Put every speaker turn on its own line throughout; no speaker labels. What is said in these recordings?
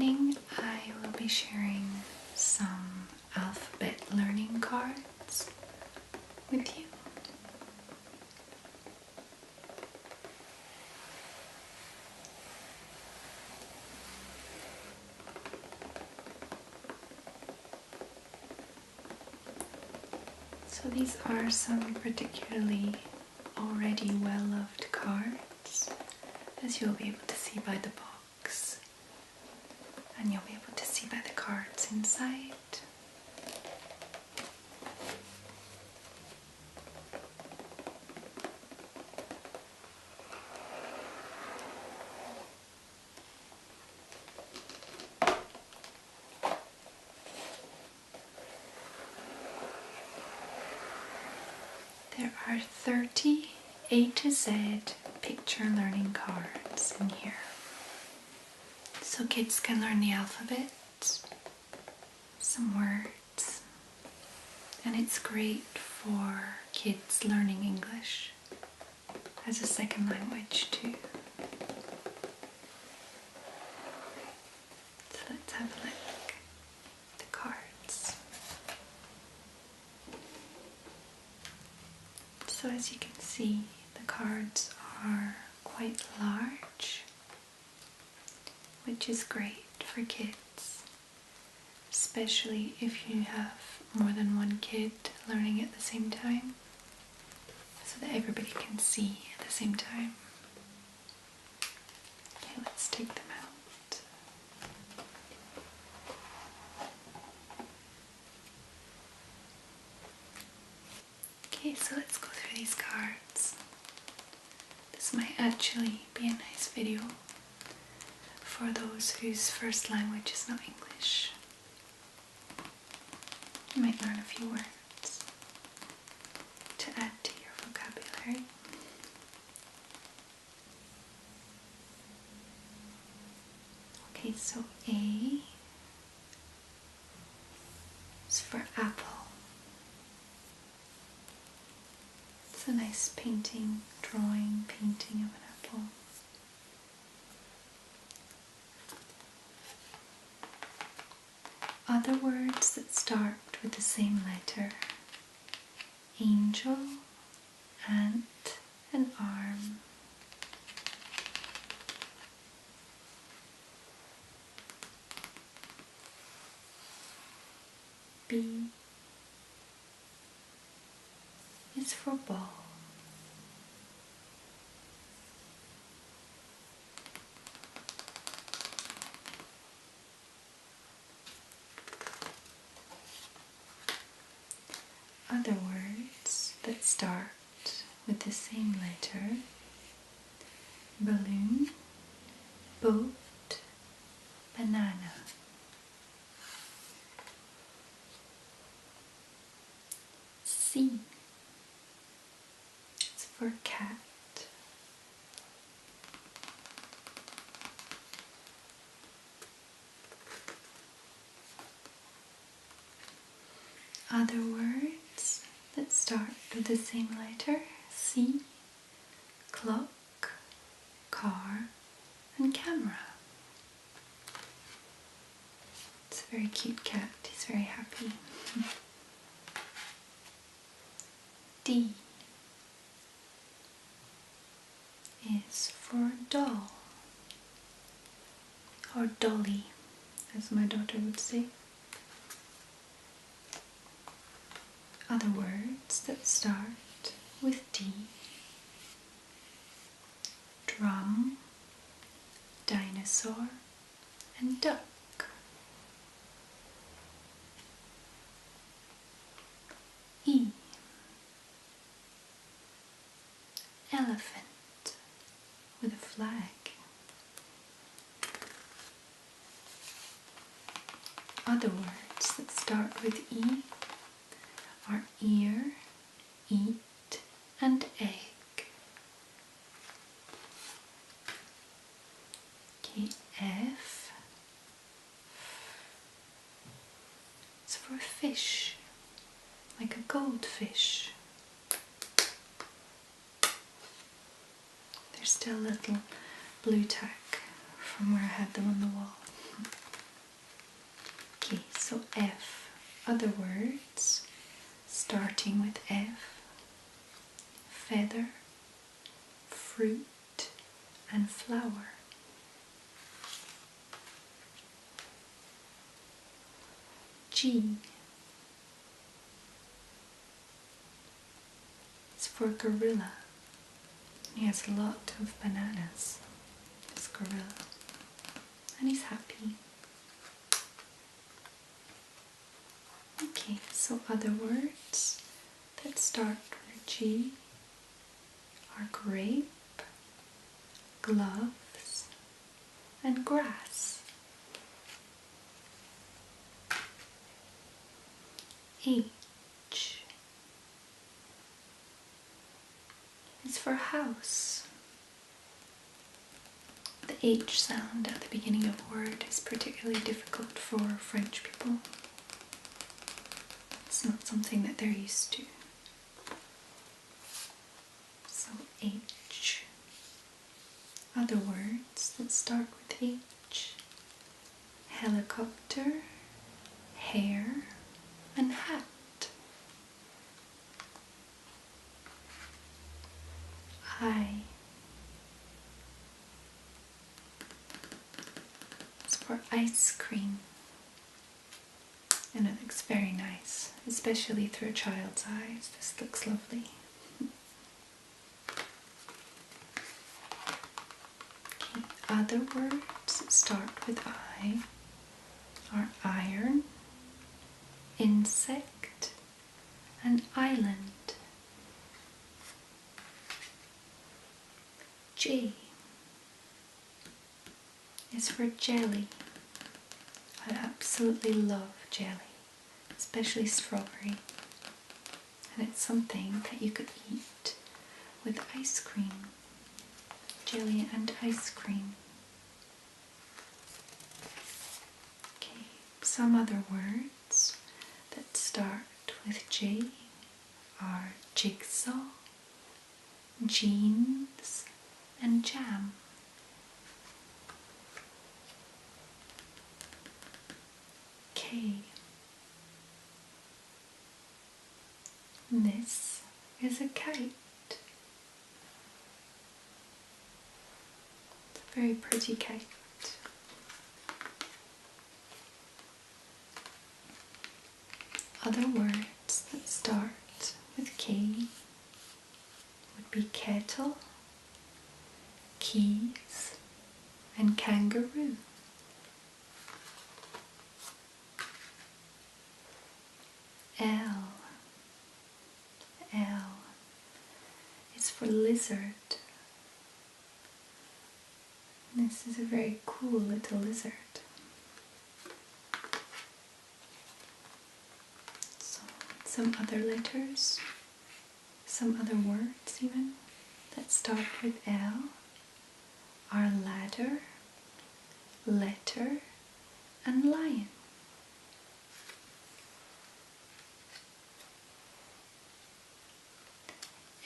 evening I will be sharing some alphabet learning cards with you. So these are some particularly already well-loved cards, as you'll be able to see by the box, and you'll be able to see by the cards inside. There are 30 A to Z picture learning cards in here. So kids can learn the alphabet, some words, and it's great for kids learning English as a second language too. So let's have a look at the cards. So as you can see, the cards are quite large, which is great for kids, especially if you have more than one kid learning at the same time, so that everybody can see at the same time. Okay, let's take them out. Okay, so let's go through these cards. This might actually be a nice video for those whose first language is not English. You might learn a few words to add to your vocabulary. Okay, so A is for apple. It's a nice painting of an apple. Other words that start with the same letter: angel, ant, and arm. B is for ball. Other words that start with the same letter: balloon, boat, banana. C is for cat. Other words that start with the same letter: C, clock, car, and camera. It's a very cute cat, he's very happy. D is for doll, or dolly, as my daughter would say. Other words that start with D: drum, dinosaur, and duck. E, elephant with a flag. Other words that start with E are ear, eat, and egg. Okay, F is for fish, like a goldfish. There's still a little blue tack from where I had them on the wall. Okay, so F. Other words starting with F. Feather, fruit, and flower. G. It's for gorilla. He has a lot of bananas, this gorilla, and he's happy. Okay, so other words that start with G are grape, gloves, and grass. H is for house. The H sound at the beginning of a word is particularly difficult for French people. It's not something that they're used to. So H. Other words that start with H. Helicopter, hair, and hat. I. It's for ice cream. And it looks very nice, especially through a child's eyes. This looks lovely. Okay, other words that start with I are iron, insect, and island. J is for jelly. I absolutely love jelly, especially strawberry. And it's something that you could eat with ice cream. Jelly and ice cream. Okay, some other words that start with J are jigsaw, jeans, and jam. K. This is a kite. It's a very pretty kite. Other words that start with K would be kettle, keys, and kangaroo. L. L is for lizard. This is a very cool little lizard. So, some other letters, some other words even, that start with L are ladder, letter, and lion.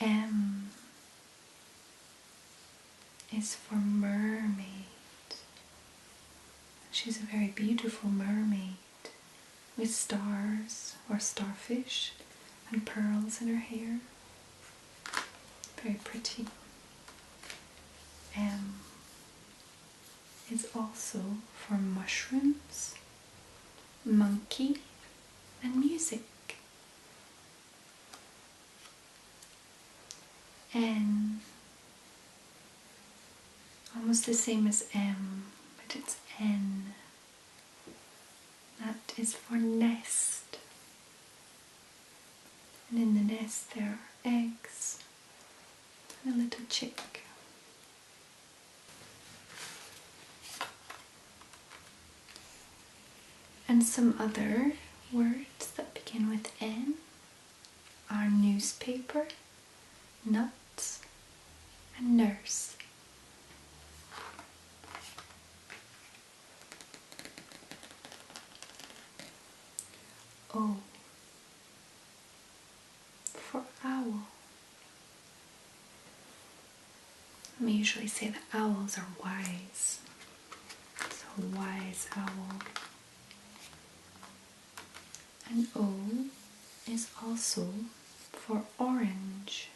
M is for mermaid. She's a very beautiful mermaid with stars or starfish and pearls in her hair. Very pretty. M is also for mushrooms, monkey, and music. N, almost the same as M, but it's N. That is for nest. And in the nest there are eggs and a little chick. And some other words that begin with N are newspaper, nuts, and nurse. O for owl. We usually say that owls are wise. So wise owl. And O is also for orange,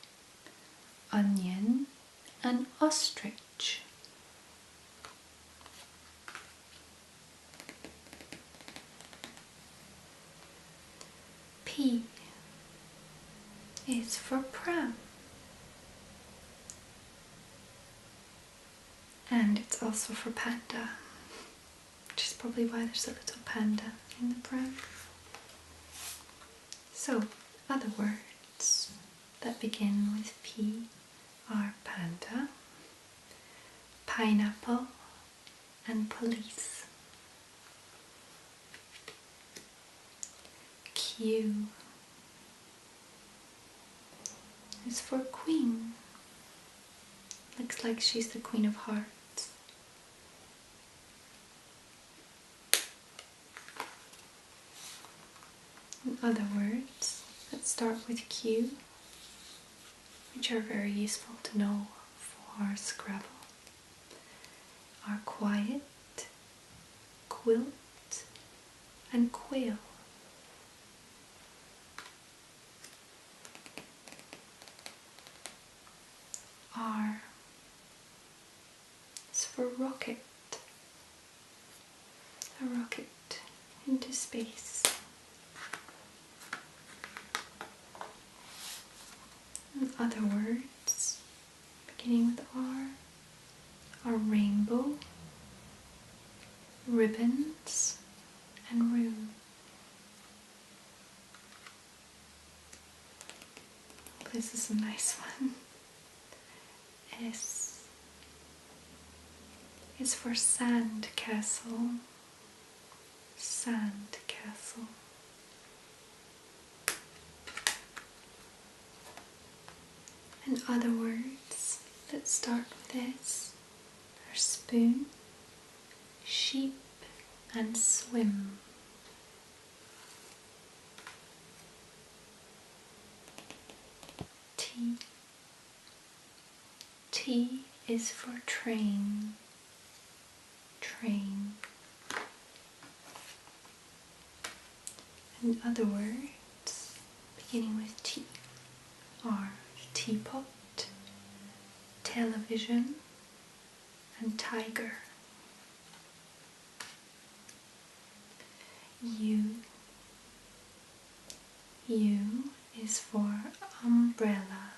onion, and ostrich. P is for pram, and it's also for panda, which is probably why there's a little panda in the pram. So, other words that begin with P are panda, pineapple, and police. Q is for queen. Looks like she's the queen of hearts. And other words that start with Q, which are very useful to know for Scrabble, are quiet, quilt, and quail. R is for rocket, a rocket into space. And other words beginning with R are rainbow, ribbons, and room. This is a nice one. S is for sand castle, sand castle. And other words that start with S are spoon, sheep, and swim. T. T is for train, train. And other words beginning with T are teapot, television, and tiger. U. U is for umbrella,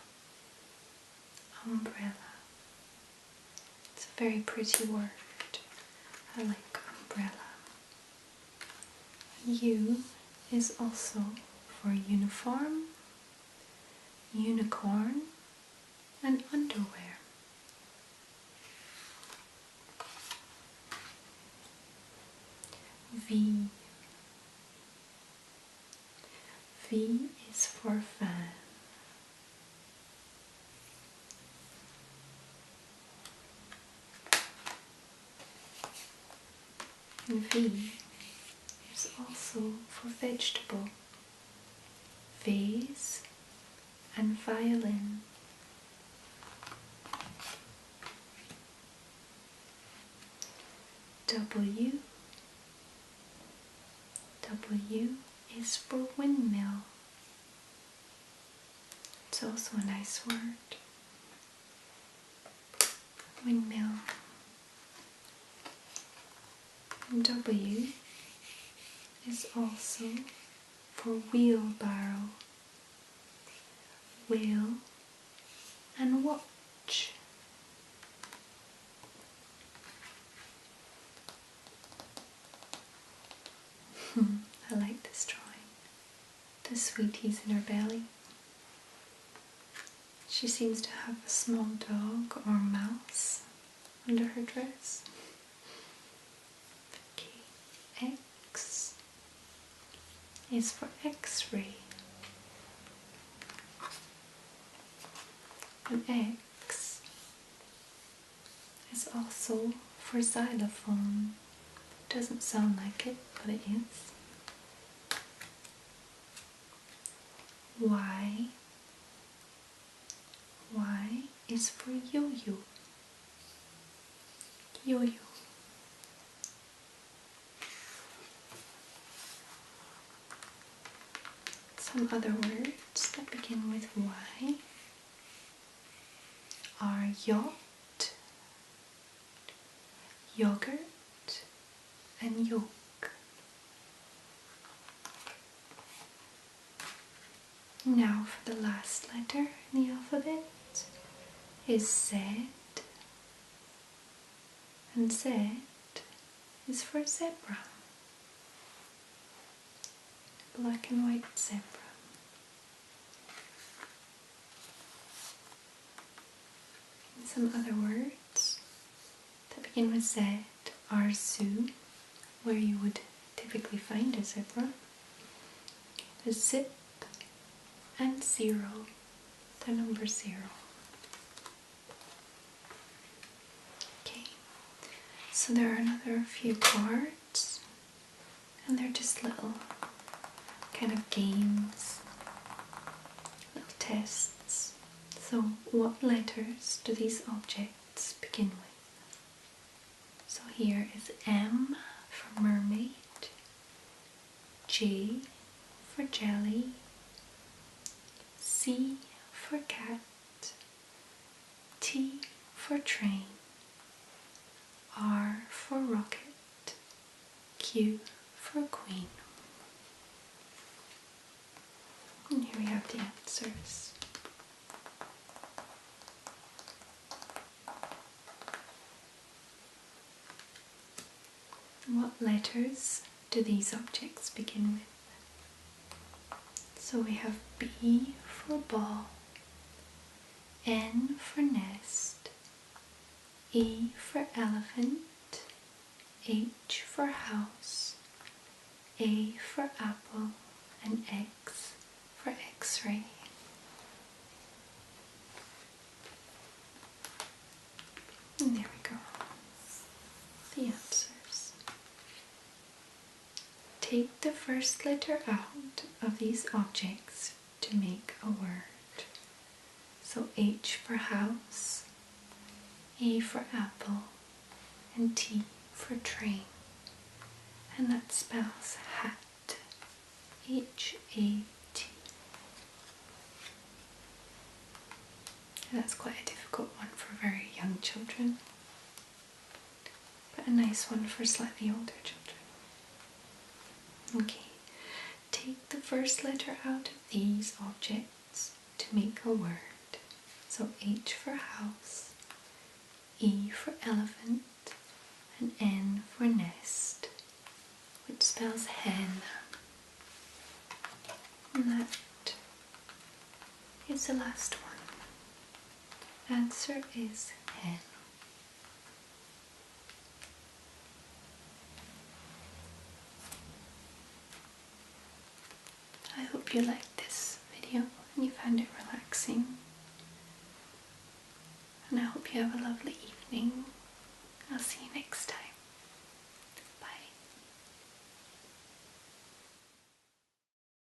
umbrella. It's a very pretty word. I like umbrella. U is also for uniform, unicorn, and underwear. V. V is for fan. And V is also for vegetable, vase, and violin. W. W is for windmill. It's also a nice word. Windmill. And W is also for wheelbarrow, wheel, and watch. I like this drawing. The sweeties in her belly. She seems to have a small dog or mouse under her dress. Okay. X is for X-ray. And X is also for xylophone. Doesn't sound like it, but it is. Y. Y is for yo-yo. Yo-yo. Some other words that begin with Y are yacht, yogurt, and yolk. Now for the last letter in the alphabet is Z, and Z is for zebra. Black and white zebra. And some other words that begin with Z are zoo, where you would typically find a zebra, the zip, and zero, the number 0. Okay, so there are another few cards, and they're just little kind of games, little tests. So what letters do these objects begin with? So here is M for mermaid, J for jelly, C for cat, T for train, R for rocket, Q for queen. And here we have the answers. What letters do these objects begin with? So we have B for ball, N for nest, E for elephant, H for house, A for apple, and X for X-ray. And there we go. The answers. Take the first letter out of these objects to make a word. So H for house, A for apple, and T for train. And that spells hat. H-A-T. And that's quite a difficult one for very young children, but a nice one for slightly older children. Okay, take the first letter out of these objects to make a word. So H for house, E for elephant, and N for nest, which spells hen. And that is the last one. Answer is hen. I hope you liked this video and you found it relaxing. And I hope you have a lovely evening. I'll see you next time.